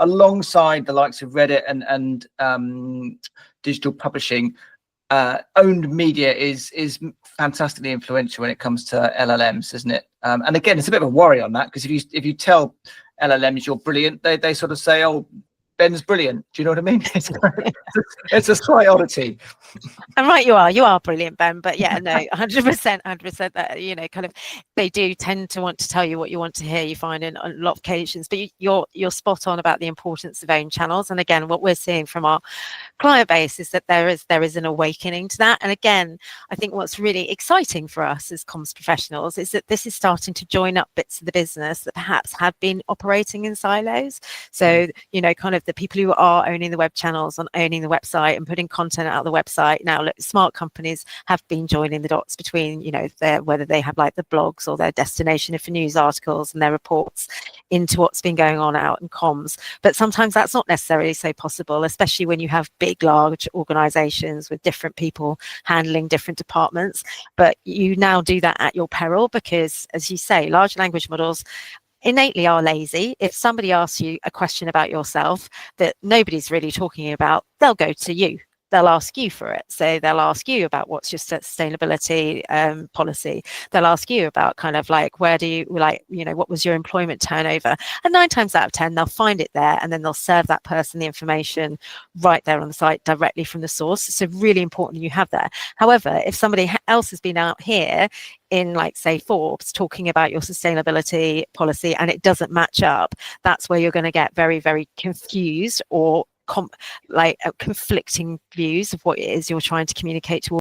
alongside the likes of Reddit and digital publishing, owned media is fantastically influential when it comes to LLMs, isn't it? And again, it's a bit of a worry on that, because if you tell LLMs you're brilliant, they sort of say, "Oh, Ben's brilliant." Do you know what I mean? It's a slight oddity. And right, you are brilliant, Ben. But yeah, no, 100% that, you know, kind of, they do tend to want to tell you what you want to hear, you find, in a lot of occasions. But you're spot on about the importance of own channels. And again, what we're seeing from our client base is that there is an awakening to that. And again, I think what's really exciting for us as comms professionals is that this is starting to join up bits of the business that perhaps have been operating in silos. So, you know, kind of the people who are owning the web channels and owning the website and putting content out of the website. Now, look, smart companies have been joining the dots between, you know, whether they have like the blogs or their destination for news articles and their reports into what's been going on out in comms. But sometimes that's not necessarily so possible, especially when you have big, large organizations with different people handling different departments. But you now do that at your peril, because, as you say, large language models innately are lazy. If somebody asks you a question about yourself that nobody's really talking about, they'll go to you. They'll ask you for it. So they'll ask you about what's your sustainability policy. They'll ask you about kind of like, where do you, like, you know, what was your employment turnover? And 9 times out of 10, they'll find it there, and then they'll serve that person the information right there on the site directly from the source. So really important you have that. However, if somebody else has been out here in, like, say, Forbes, talking about your sustainability policy and it doesn't match up, that's where you're going to get very, very confused or conflicting views of what it is you're trying to communicate to